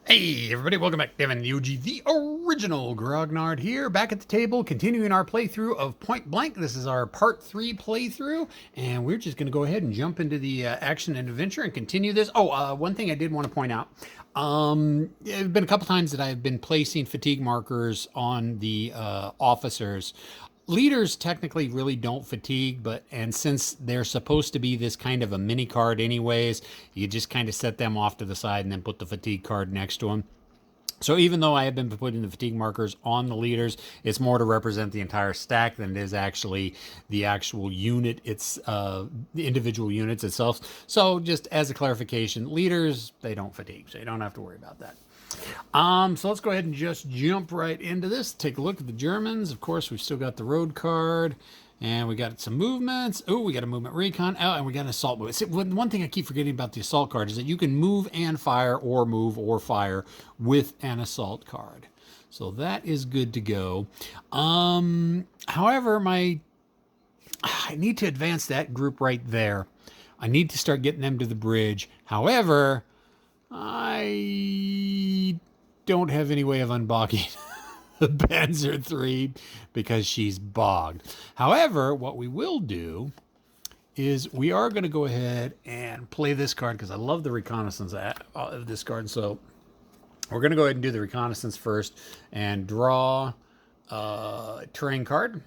Hey everybody, welcome back. Devin, the OG, the original Grognard here, back at the table, continuing our playthrough of Point Blank. This is our part 3 playthrough, and we're just going to go ahead and jump into the action and adventure and continue this. One thing I did want to point out. It's been a couple times that I've been placing fatigue markers on the officers. Leaders technically really don't fatigue, and since they're supposed to be this kind of a mini card anyways, you just kind of set them off to the side and then put the fatigue card next to them. So even though I have been putting the fatigue markers on the leaders, it's more to represent the entire stack than it is actually the actual unit, the individual units itself. So just as a clarification, leaders, they don't fatigue, so you don't have to worry about that. So let's go ahead and just jump right into this. Take a look at the Germans. Of course, we've still got the road card. And we got some movements. Oh, we got a movement recon. Oh, and we got an assault movement. See, one thing I keep forgetting about the assault card is that you can move and fire or move or fire with an assault card. So that is good to go. However, I need to advance that group right there. I need to start getting them to the bridge. However, I don't have any way of unbogging the Panzer III because she's bogged. However, what we will do is we are going to go ahead and play this card because I love the reconnaissance of this card. So we're going to go ahead and do the reconnaissance first and draw a terrain card.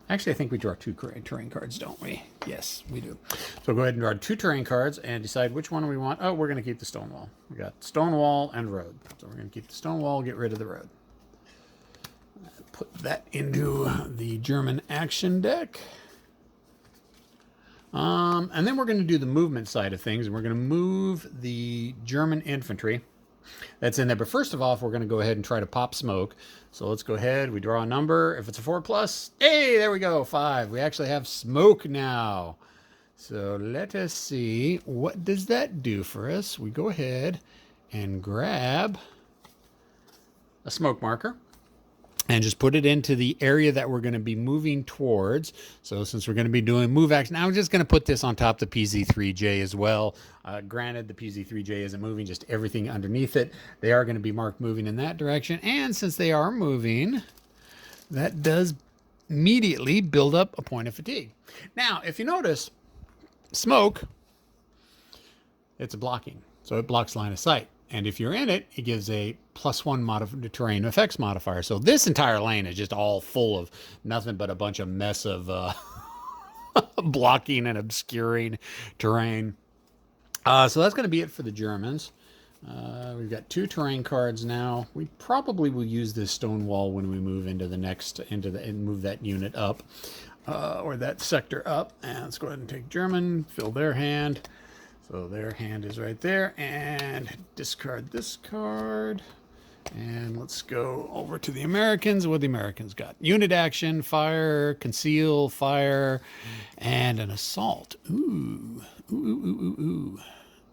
Actually, I think we draw two terrain cards, don't we? Yes, we do. So go ahead and draw two terrain cards and decide which one we want. Oh, we're going to keep the stone wall. We got stone wall and road. So we're going to keep the stone wall, get rid of the road. Put that into the German action deck. And then we're going to do the movement side of things. And we're going to move the German infantry that's in there. But first of all, we're going to go ahead and try to pop smoke. So let's go ahead. We draw a number. If it's a 4+, hey, there we go, 5. We actually have smoke now. So let us see. What does that do for us? We go ahead and grab a smoke marker and just put it into the area that we're going to be moving towards. So since we're going to be doing move action, I'm just going to put this on top of the PZ3J as well. Granted, the PZ3J isn't moving, just everything underneath it. They are going to be marked moving in that direction. And since they are moving, that does immediately build up a point of fatigue. Now, if you notice, smoke, it's a blocking. So it blocks line of sight. And if you're in it, it gives a +1 terrain effects modifier. So this entire lane is just all full of nothing but a bunch of mess of blocking and obscuring terrain. So that's going to be it for the Germans. We've got 2 terrain cards now. We probably will use this stone wall when we move into the next, and move that unit up, or that sector up. And let's go ahead and take German, fill their hand. So their hand is right there, and discard this card. And let's go over to the Americans. What the Americans got? Unit action, fire, conceal, fire, and an assault. Ooh, ooh, ooh, ooh, ooh,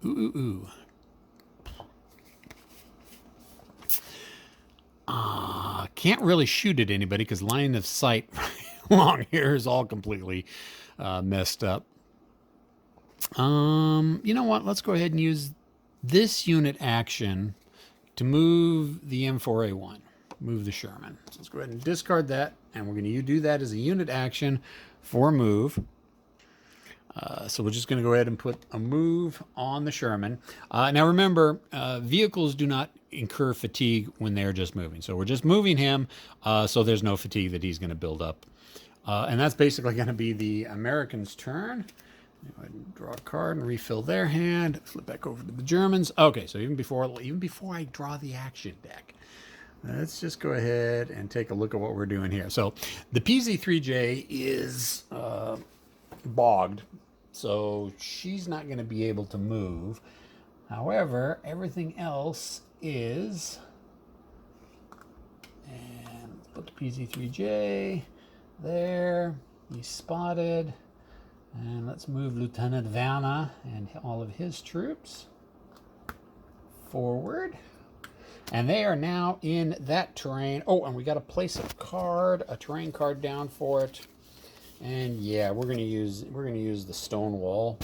ooh, ooh, ooh. Can't really shoot at anybody because line of sight along here is all completely messed up. You know what? Let's go ahead and use this unit action to move the M4A1. Move the Sherman. So let's go ahead and discard that, and we're going to do that as a unit action for move. So we're just going to go ahead and put a move on the Sherman. Now remember, vehicles do not incur fatigue when they're just moving. So we're just moving him, so there's no fatigue that he's going to build up. And that's basically going to be the Americans' turn. Go ahead and draw a card and refill their hand. Flip back over to the Germans. Okay, so even before I draw the action deck, let's just go ahead and take a look at what we're doing here. So the PZ3J is bogged, so she's not going to be able to move. However, everything else is. And let's put the PZ3J there. He's spotted. And let's move Lieutenant Werner and all of his troops forward. And they are now in that terrain. Oh, and we got to place a terrain card down for it. And yeah, we're going to use the stone wall.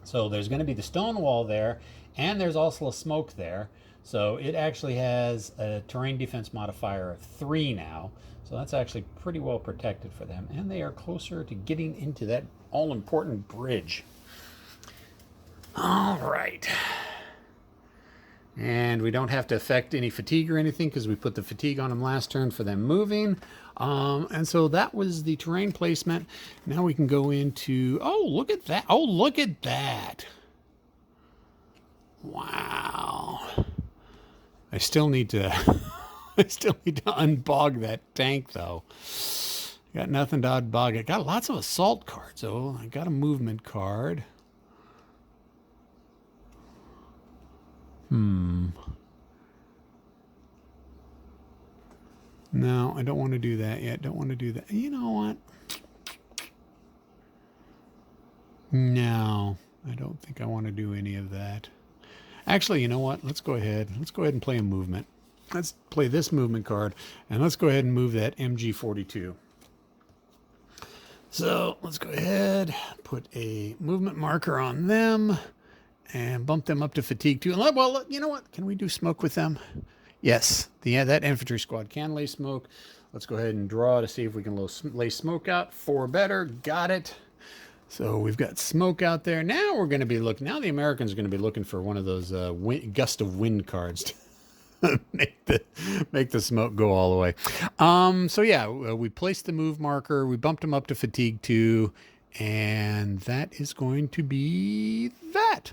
So there's going to be the stone wall there, And there's also a smoke there. So it actually has a terrain defense modifier of 3 now. So that's actually pretty well protected for them. And they are closer to getting into that all-important bridge. All right. And we don't have to affect any fatigue or anything because we put the fatigue on them last turn for them moving. And so that was the terrain placement. Now we can go into, oh, look at that. Oh, look at that. Wow. I still need to unbog that tank though. Got nothing to unbog. I got lots of assault cards. Oh, I got a movement card. No, I don't want to do that yet. Don't want to do that. You know what? No, I don't think I want to do any of that. Actually, you know what? Let's go ahead. Let's go ahead and play a movement. Let's play this movement card, and let's go ahead and move that MG42. So let's go ahead, put a movement marker on them, and bump them up to fatigue 2. Well, you know what? Can we do smoke with them? Yes, that infantry squad can lay smoke. Let's go ahead and draw to see if we can lay smoke out. 4 better. Got it. So we've got smoke out there. Now we're going to be looking. Now the Americans are going to be looking for one of those gust of wind cards to make the smoke go all the way. So yeah, we placed the move marker. We bumped them up to fatigue 2, and that is going to be that.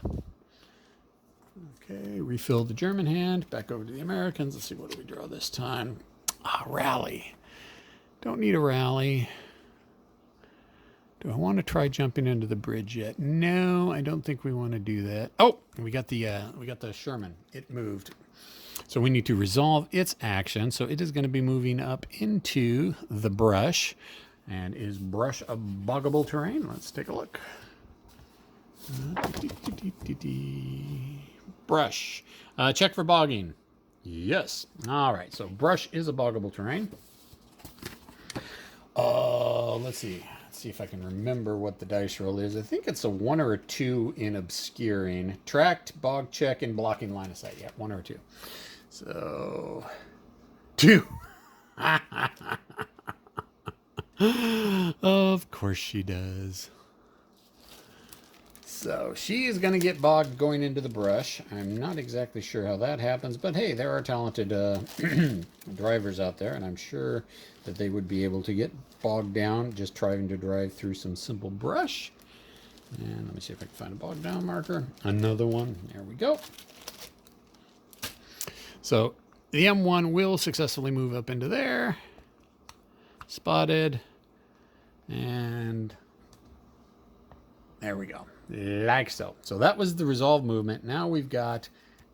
Okay, refill the German hand. Back over to the Americans. Let's see, what do we draw this time? Rally. Don't need a rally. Do I want to try jumping into the bridge yet? No, I don't think we want to do that. Oh, we got the Sherman. It moved. So we need to resolve its action. So it is going to be moving up into the brush. And is brush a boggable terrain? Let's take a look. Brush. Check for bogging. Yes. All right. So brush is a boggable terrain. Let's see. Let's see if I can remember what the dice roll is. I think it's a 1 or a 2 in obscuring. Tracked, bog check, and blocking line of sight. Yeah, 1 or 2. So 2. Of course she does. So she is going to get bogged going into the brush. I'm not exactly sure how that happens, but hey, there are talented drivers out there, and I'm sure that they would be able to get bogged down just trying to drive through some simple brush. And let me see if I can find a bogged down marker. Another one. There we go. So the M1 will successfully move up into there. Spotted. And there we go. Like so. So that was the resolve movement. Now we've got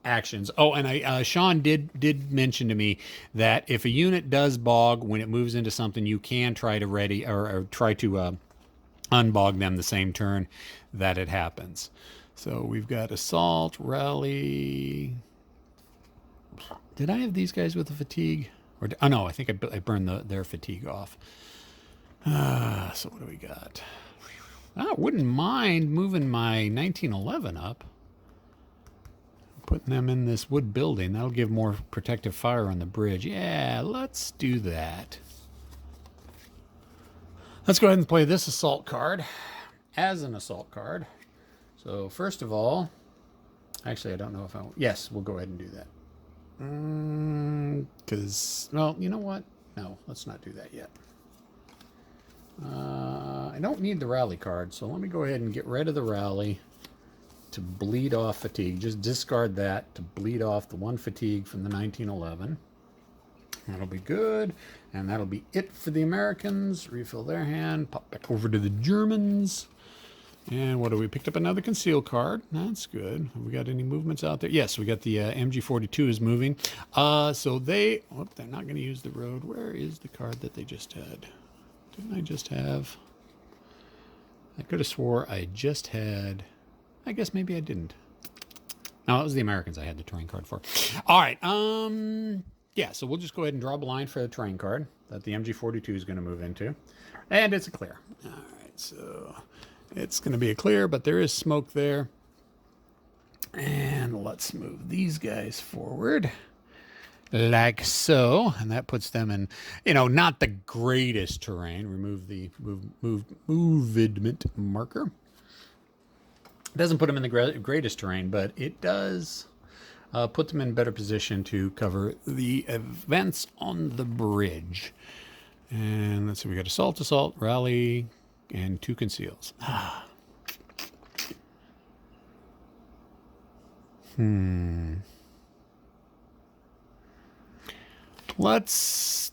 actions. Oh, and Sean did mention to me that if a unit does bog when it moves into something, you can try to try to unbog them the same turn that it happens. So we've got assault, rally. Did I have these guys with the fatigue? Oh no, I think I burned their fatigue off. So what do we got? I wouldn't mind moving my 1911 up. Putting them in this wood building. That'll give more protective fire on the bridge. Yeah, let's do that. Let's go ahead and play this assault card as an assault card. So first of all, actually I don't know if I... Yes, we'll go ahead and do that. Because, well, you know what? No, let's not do that yet. I don't need the rally card, so let me go ahead and get rid of the rally to bleed off fatigue. Just discard that to bleed off the 1 fatigue from the 1911. That'll be good, and that'll be it for the Americans. Refill their hand, pop back over to the Germans. And what do we picked up? Another conceal card. That's good. Have we got any movements out there? Yes, we got the MG42 is moving. So they're not going to use the road. Where is the card that they just had? Didn't I just have? I could have swore I just had. I guess maybe I didn't. No, it was the Americans I had the terrain card for. All right. Yeah, so we'll just go ahead and draw a line for the terrain card that the MG42 is going to move into. And it's a clear. All right, so it's going to be a clear, but there is smoke there. And let's move these guys forward like so. And that puts them in, not the greatest terrain. Remove the movement marker. It doesn't put them in the greatest terrain, but it does put them in better position to cover the events on the bridge. And let's see, we got assault, rally, and 2 conceals. Let's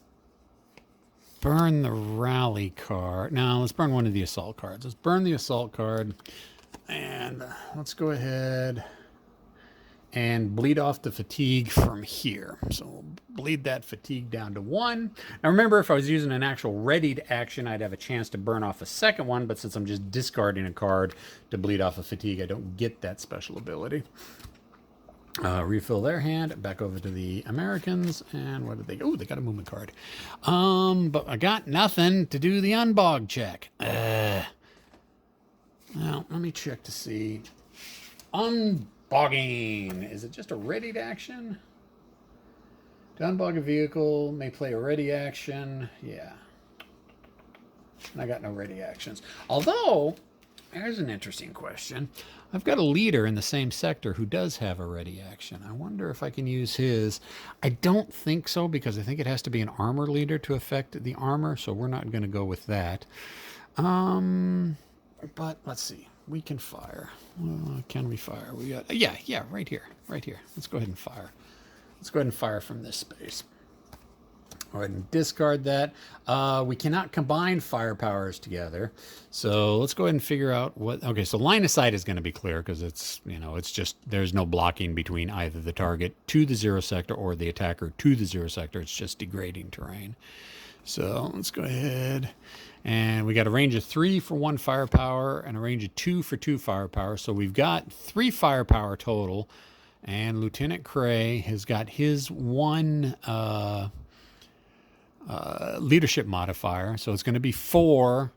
burn the rally card. No, let's burn one of the assault cards. Let's burn the assault card. And let's go ahead and bleed off the fatigue from here. So we'll bleed that fatigue down to 1. Now remember, if I was using an actual readied action, I'd have a chance to burn off a second one, but since I'm just discarding a card to bleed off a fatigue, I don't get that special ability. Refill their hand, back over to the Americans, and what did they go? Oh, they got a movement card. But I got nothing to do the unbog check. Well, let me check to see. Unbogging. Is it just a readied action? To unbog a vehicle, may play a ready action. Yeah. And I got no ready actions. Although, here's an interesting question. I've got a leader in the same sector who does have a ready action. I wonder if I can use his. I don't think so, because I think it has to be an armor leader to affect the armor, so we're not going to go with that. But let's see. We can fire. Can we fire? We got yeah, right here. Let's go ahead and fire. Let's go ahead and fire from this space. Go ahead and discard that. We cannot combine firepowers together. So let's go ahead and figure out what. Okay, so line of sight is going to be clear because it's just there's no blocking between either the target to the 0 sector or the attacker to the 0 sector. It's just degrading terrain. So let's go ahead. And we got a range of 3 for 1 firepower and a range of 2 for 2 firepower. So we've got 3 firepower total. And Lieutenant Cray has got his 1 leadership modifier. So it's going to be 4.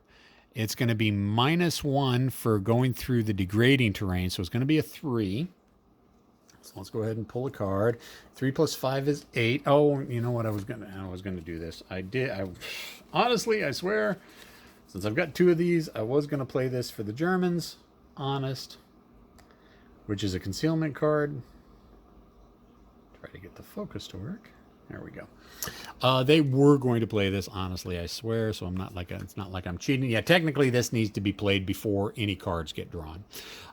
It's going to be -1 for going through the degrading terrain. So it's going to be a 3. So let's go ahead and pull a card. 3 + 5 is 8. Oh, you know what? I was gonna do this. Honestly, I swear, since I've got 2 of these, I was gonna play this for the Germans. Honest, which is a concealment card. Try to get the focus to work. There we go. They were going to play this, honestly, I swear. So it's not like I'm cheating. Yeah, technically this needs to be played before any cards get drawn.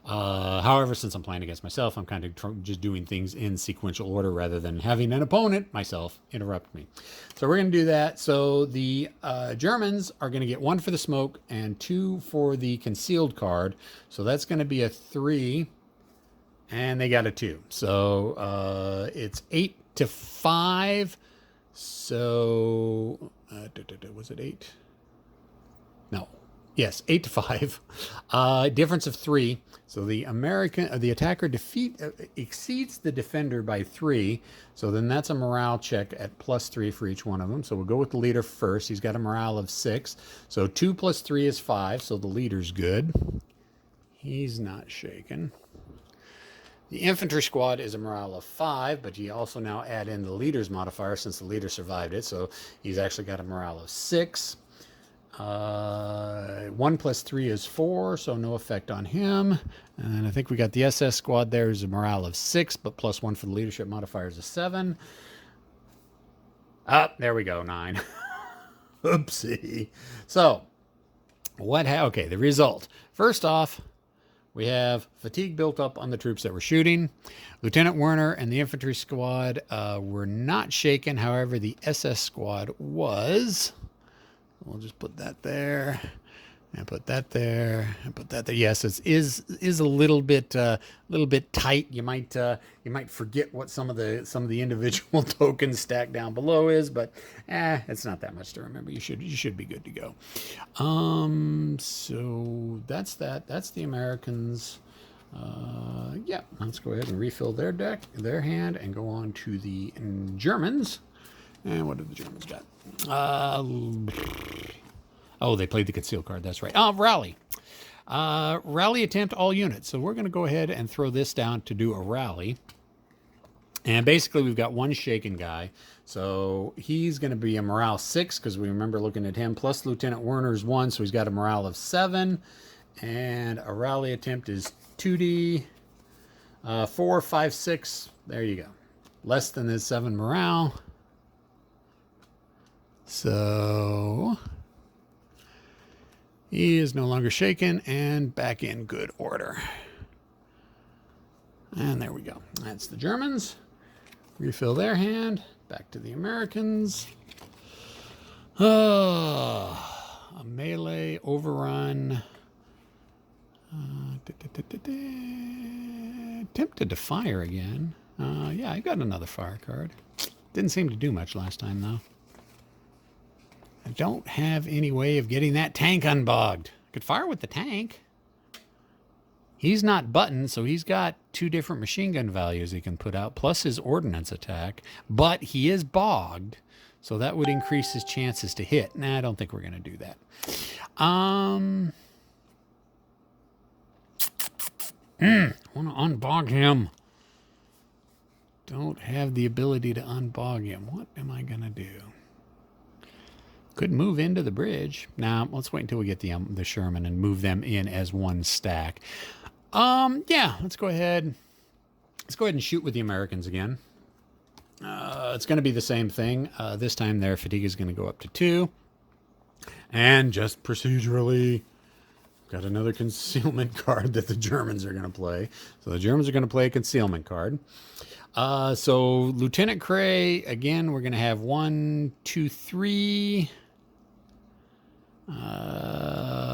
However, since I'm playing against myself, I'm kind of just doing things in sequential order rather than having an opponent, myself, interrupt me. So we're going to do that. So the Germans are going to get 1 for the smoke and 2 for the concealed card. So that's going to be a 3. And they got a 2. So it's 8-5. So, was it 8? No. Yes, 8-5. Difference of 3. So the attacker exceeds the defender by 3. So then that's a morale check at +3 for each one of them. So we'll go with the leader first. He's got a morale of 6. So 2 + 3 is 5. So the leader's good. He's not shaken. The infantry squad is a morale of 5, but you also now add in the leader's modifier since the leader survived it. So he's actually got a morale of 6. 1 + 3 is 4, so no effect on him. And I think we got the SS squad there is a morale of 6, but +1 for the leadership modifier is a 7. There we go, 9. Oopsie. So, okay, the result. First off, we have fatigue built up on the troops that were shooting. Lieutenant Werner and the infantry squad were not shaken. However, the SS squad was. We'll just put that there, and put that there, and put that there. Yes, it is a little bit tight. You might forget what some of the individual tokens stacked down below is, but it's not that much to remember. You should be good to go. So that's that. That's the Americans. Yeah, let's go ahead and refill their hand, and go on to the Germans. And what did the Germans got? Oh, they played the conceal card. That's right. Rally. Rally attempt all units. So we're going to go ahead and throw this down to do a rally. And basically, we've got one shaken guy. So he's going to be a morale 6 because we remember looking at him. Plus Lieutenant Werner's 1, so he's got a morale of 7. And a rally attempt is 2D. 4, 5, 6. There you go. Less than his 7 morale. So he is no longer shaken and back in good order. And there we go. That's the Germans. Refill their hand. Back to the Americans. A melee overrun. Tempted to fire again. Yeah, I got another fire card. Didn't seem to do much last time, though. I don't have any way of getting that tank unbogged. I could fire with the tank. He's not buttoned, so he's got 2 different machine gun values he can put out, plus his ordnance attack. But he is bogged, so that would increase his chances to hit. Nah, I don't think we're going to do that. Want to unbog him. Don't have the ability to unbog him. What am I going to do? Could move into the bridge. Now, let's wait until we get the Sherman and move them in as one stack. Yeah, let's go ahead. Let's go ahead and shoot with the Americans again. It's going to be the same thing. This time their fatigue is going to go up to 2. And just procedurally, got another concealment card that the Germans are going to play. So the Germans are going to play a concealment card. So Lieutenant Cray, again, we're going to have 1, 2, 3...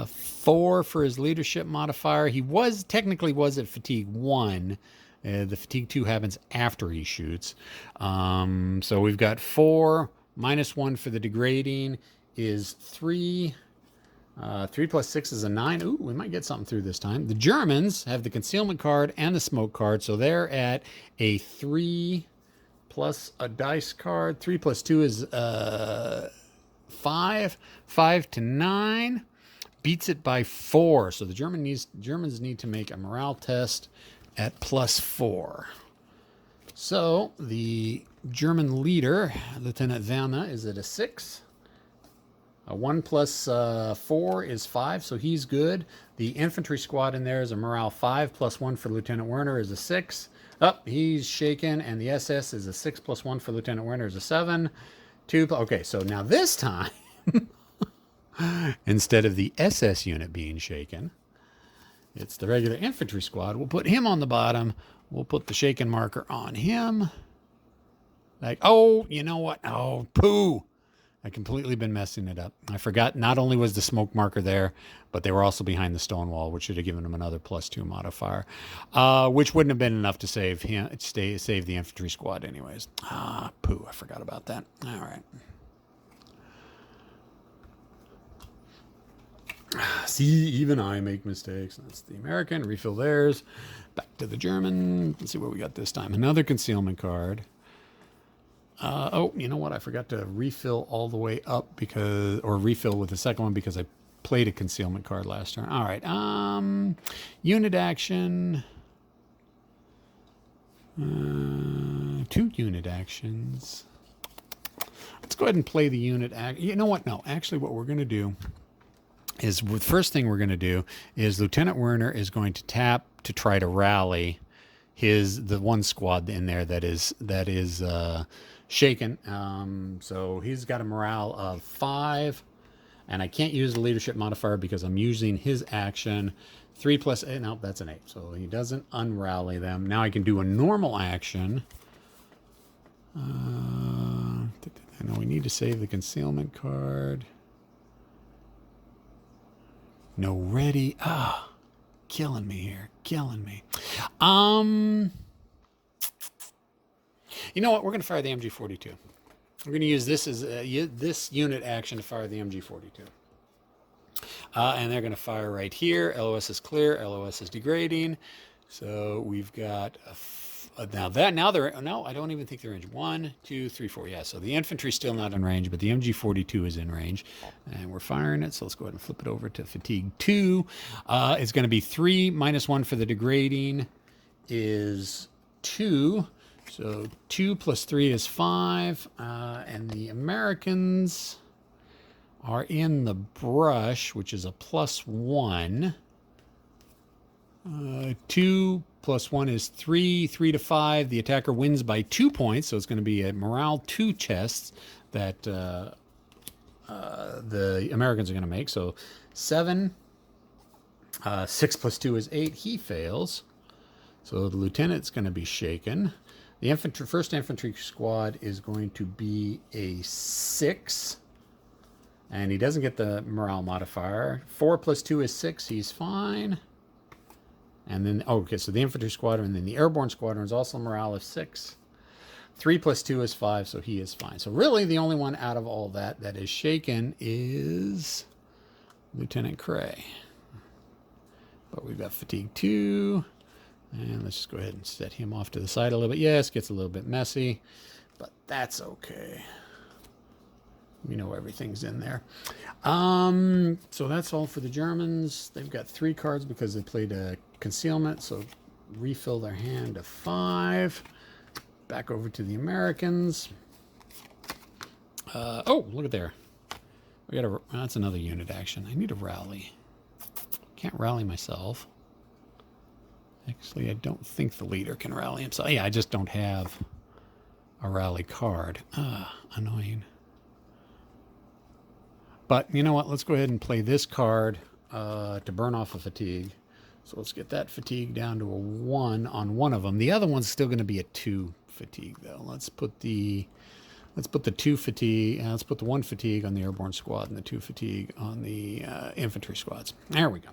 4 for his leadership modifier. He technically was at fatigue 1. The fatigue 2 happens after he shoots. So we've got 4 minus 1 for the degrading is 3. 3 plus 6 is a 9. Ooh, we might get something through this time. The Germans have the concealment card and the smoke card, so they're at a 3 plus a dice card. 3 plus 2 is 5. 5 to 9. Beats it by 4. So the Germans need to make a morale test at plus 4. So the German leader, Lieutenant Werner, is at a 6. A 1 plus 4 is 5, so he's good. The infantry squad in there is a morale 5 plus 1 for Lieutenant Werner is a 6. He's shaken, and the SS is a 6 plus 1 for Lieutenant Werner is a 7. 2. Okay, so now this time, instead of the SS unit being shaken, it's the regular infantry squad. We'll put him on the bottom. We'll put the shaken marker on him. Like, oh, you know what? Oh, poo. I completely been messing it up. I forgot not only was the smoke marker there, but they were also behind the stone wall, which should have given him another +2 modifier, which wouldn't have been enough to save him, save the infantry squad anyways. Poo, I forgot about that. All right. See, even I make mistakes. That's the American. Refill theirs. Back to the German. Let's see what we got this time. Another concealment card. Oh, you know what? I forgot to refill all the way up or refill with the second one because I played a concealment card last turn. All right. Unit action. 2 unit actions. Let's go ahead and play the unit act. You know what? No, actually what we're going to do is the first thing we're going to do is Lieutenant Werner is going to tap to try to rally the one squad in there that is shaken. So he's got a morale of 5, and I can't use the leadership modifier because I'm using his action. 3 plus 8, no, that's an 8. So he doesn't unrally them. Now I can do a normal action. I know we need to save the concealment card. No ready. Killing me here. Killing me. You know what? We're going to fire the MG42. We're going to use this as this unit action to fire the MG42. And they're going to fire right here. LOS is clear. LOS is degrading. So we've got now they're, no, I don't even think they're in range. 1, 2, 3, 4. Yeah, so the infantry's still not in range, but the MG42 is in range. And we're firing it, so let's go ahead and flip it over to fatigue 2. It's going to be 3 minus 1 for the degrading is 2. So 2 plus 3 is 5. And the Americans are in the brush, which is a +1. 2 plus 1 is 3. 3 to 5. The attacker wins by 2 points, so it's going to be a morale 2 chests that the Americans are going to make. So 7. 6 plus 2 is 8. He fails. So the lieutenant's going to be shaken. The first infantry squad is going to be a 6. And he doesn't get the morale modifier. 4 plus 2 is 6. He's fine. And then, okay, so the infantry squadron, and then the airborne squadron is also morale of 6. 3 plus 2 is 5, so he is fine. So really the only one out of all that is shaken is Lieutenant Cray. But we've got fatigue 2. And let's just go ahead and set him off to the side a little bit. Yes, gets a little bit messy, but that's okay. We know everything's in there. So that's all for the Germans. They've got 3 cards because they played a concealment. So refill their hand to 5. Back over to the Americans. Oh, look at there. We got that's another unit action. I need a rally. Can't rally myself. Actually, I don't think the leader can rally himself. Yeah, I just don't have a rally card. Annoying. But you know what? Let's go ahead and play this card to burn off a fatigue. So let's get that fatigue down to a 1 on one of them. The other one's still going to be a 2 fatigue, though. Let's put the 2 fatigue. Let's put the 1 fatigue on the airborne squad and the 2 fatigue on the infantry squads. There we go.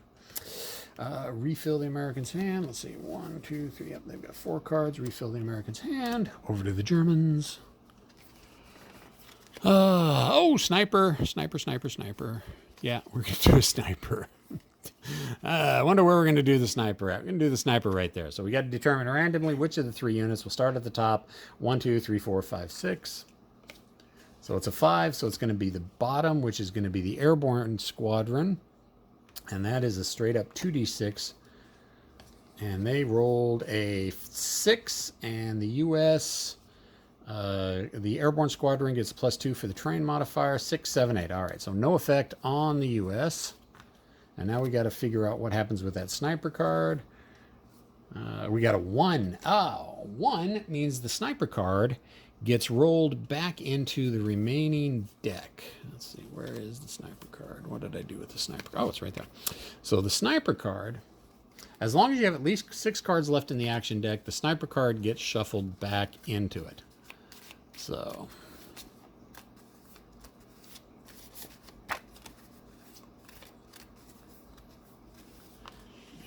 Refill the Americans' hand. Let's see. 1, 2, 3. Yep, they've got 4 cards. Refill the Americans' hand. Over to the Germans. Oh, sniper. Sniper. Yeah, we're going to do a sniper. I wonder where we're going to do the sniper at. We're going to do the sniper right there. So we got to determine randomly which of the 3 units. We'll start at the top. 1, 2, 3, 4, 5, 6. So it's a 5. So it's going to be the bottom, which is going to be the airborne squadron. And that is a straight up 2d6. And they rolled a 6. And the U.S., the airborne squadron gets +2 for the terrain modifier. 6, 7, 8. All right, so no effect on the U.S. And now we got to figure out what happens with that sniper card. We got a 1. Oh, 1 means the sniper card gets rolled back into the remaining deck. Let's see, where is the sniper card? What did I do with the sniper? Oh, it's right there. So the sniper card, as long as you have at least 6 cards left in the action deck, the sniper card gets shuffled back into it. So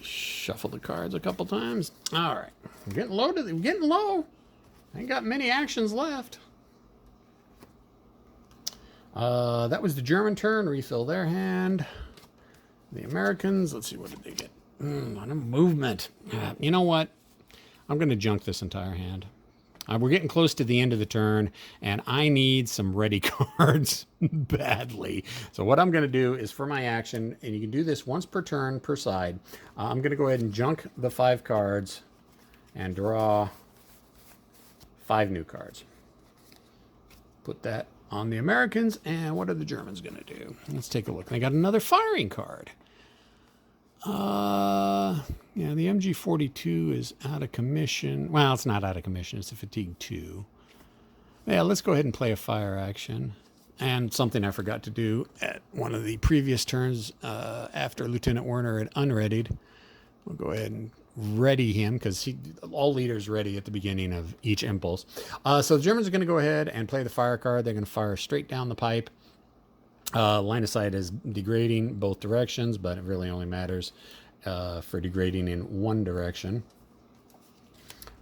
shuffle the cards a couple times. All right, we're getting low. We're getting low. Ain't got many actions left. That was the German turn. Refill their hand. The Americans, let's see, what did they get? Movement. You know what? I'm going to junk this entire hand. We're getting close to the end of the turn, and I need some ready cards badly. So what I'm going to do is, for my action, and you can do this once per turn per side, I'm going to go ahead and junk the 5 cards and draw 5 new cards. Put that on the Americans, and what are the Germans going to do? Let's take a look. They got another firing card. Yeah, the MG42 is out of commission. Well, it's not out of commission. It's a fatigue 2. Yeah, let's go ahead and play a fire action. And something I forgot to do at one of the previous turns after Lieutenant Werner had unreadied. We'll go ahead and ready him, because all leaders ready at the beginning of each impulse. So the Germans are going to go ahead and play the fire card. They're going to fire straight down the pipe. Line of sight is degrading both directions, but it really only matters for degrading in one direction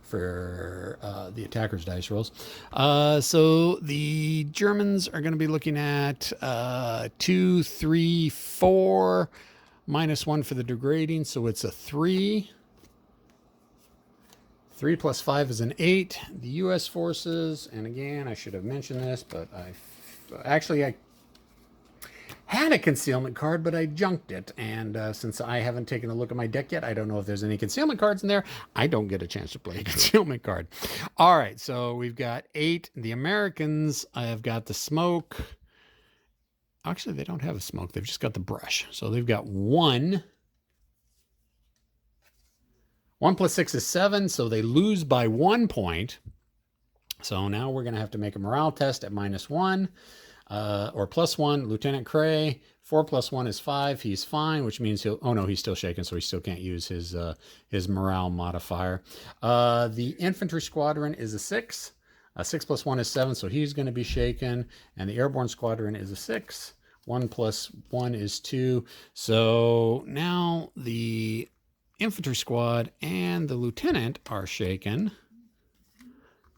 for the attacker's dice rolls. So the Germans are going to be looking at 2, 3, 4, -1 for the degrading. So it's a 3. 3 plus 5 is an 8. The U.S. forces, and again, I should have mentioned this, but I had a concealment card, but I junked it. And since I haven't taken a look at my deck yet, I don't know if there's any concealment cards in there. I don't get a chance to play a concealment card. All right, so we've got 8. The Americans, I've got the smoke. Actually, they don't have a smoke. They've just got the brush. So they've got 1. 1 plus 6 is 7, so they lose by 1 point. So now we're going to have to make a morale test at -1. Or +1, Lieutenant Cray. 4 plus 1 is 5. He's fine, which means he'll... Oh, no, he's still shaken, so he still can't use his morale modifier. The infantry squadron is a 6. 6 plus 1 is 7, so he's going to be shaken. And the airborne squadron is a 6. 1 plus 1 is 2. So now the infantry squad and the lieutenant are shaken.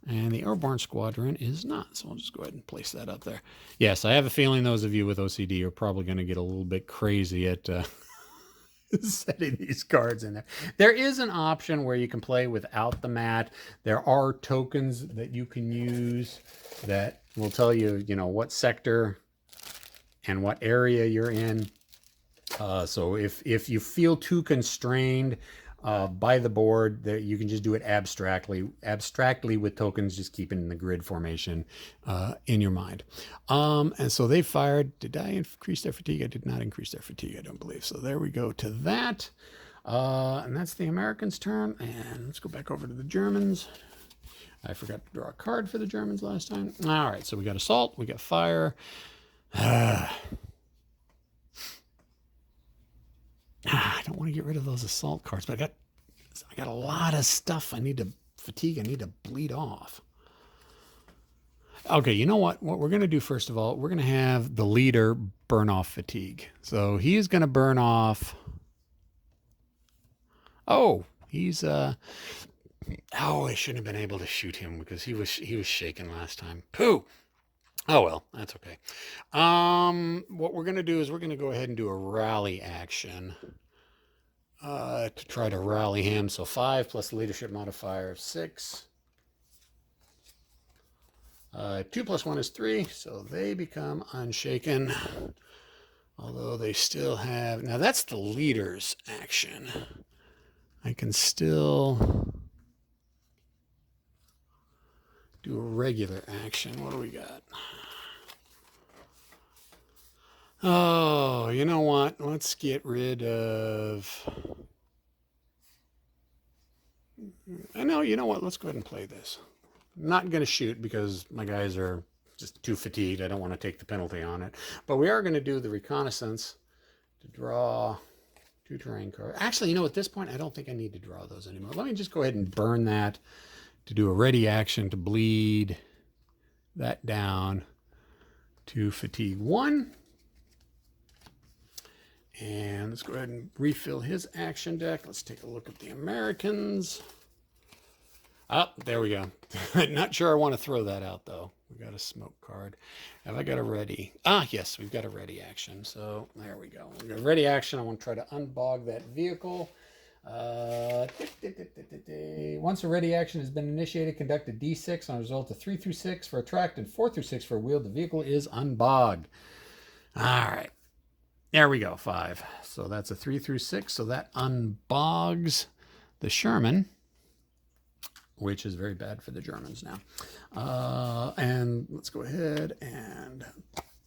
And the airborne squadron is not. So I'll just go ahead and place that up there. Yes, I have a feeling those of you with OCD are probably going to get a little bit crazy at setting these cards in there. There is an option where you can play without the mat. There are tokens that you can use that will tell you, what sector and what area you're in. So if you feel too constrained by the board, that you can just do it abstractly with tokens, just keeping the grid formation in your mind. And so they fired. Did I increase their fatigue? I did not increase their fatigue, I don't believe. So there we go to that. And that's the Americans' turn. And let's go back over to the Germans. I forgot to draw a card for the Germans last time. All right, so we got assault, we got fire. I don't want to get rid of those assault cards, but I got a lot of stuff I need to bleed off. Okay, you know what? What we're going to do first of all, we're going to have the leader burn off fatigue. So he is going to burn off. Oh, he's I shouldn't have been able to shoot him because he was shaken last time. Pooh. Oh, well, that's okay. What we're going to do is we're going to go ahead and do a rally action to try to rally him. So 5 plus the leadership modifier of 6. 2 plus 1 is 3, so they become unshaken. Although they still have... Now, that's the leader's action. I can still do a regular action. What do we got? Oh, you know what? Let's get rid of... I know, you know what? Let's go ahead and play this. I'm not going to shoot because my guys are just too fatigued. I don't want to take the penalty on it. But we are going to do the reconnaissance to draw 2 terrain cards. Actually, at this point, I don't think I need to draw those anymore. Let me just go ahead and burn that to do a ready action to bleed that down to fatigue 1. And let's go ahead and refill his action deck. Let's take a look at the Americans. Oh, there we go. Not sure I want to throw that out, though. We got a smoke card. Have I got a ready? Yes, we've got a ready action. So there we go. We've got a ready action. I want to try to unbog that vehicle. Once a ready action has been initiated, conduct a D6 on a result of 3 through 6 for a tracked and 4 through 6 for a wheeled. The vehicle is unbogged. All right. There we go, 5. So that's a 3 through 6. So that unbogs the Sherman, which is very bad for the Germans now. And let's go ahead and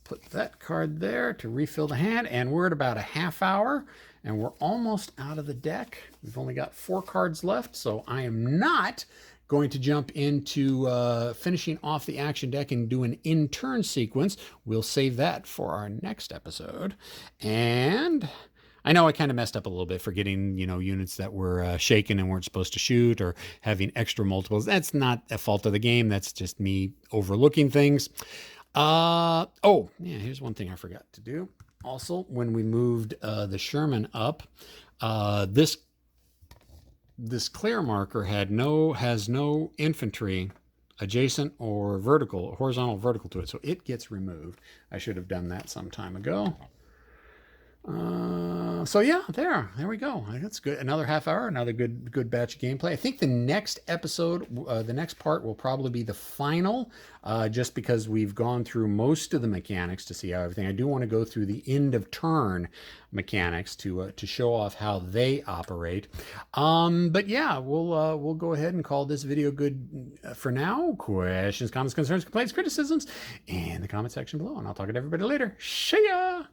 put that card there to refill the hand. And we're at about a half hour, and we're almost out of the deck. We've only got 4 cards left, so I am not going to jump into finishing off the action deck and do an in-turn sequence. We'll save that for our next episode. And I know I kind of messed up a little bit, forgetting, units that were shaken and weren't supposed to shoot, or having extra multiples. That's not a fault of the game. That's just me overlooking things. Oh, yeah, here's one thing I forgot to do. Also, when we moved the Sherman up, this clear marker has no infantry adjacent or horizontal vertical to it, so it gets removed. I should have done that some time ago. So yeah, there we go. That's good. Another half hour, another good batch of gameplay. I think the next episode, the next part will probably be the final, just because we've gone through most of the mechanics to see how everything. I do want to go through the end of turn mechanics to show off how they operate. But yeah, we'll go ahead and call this video good for now. Questions, comments, concerns, complaints, criticisms in the comment section below, and I'll talk to everybody later. See ya.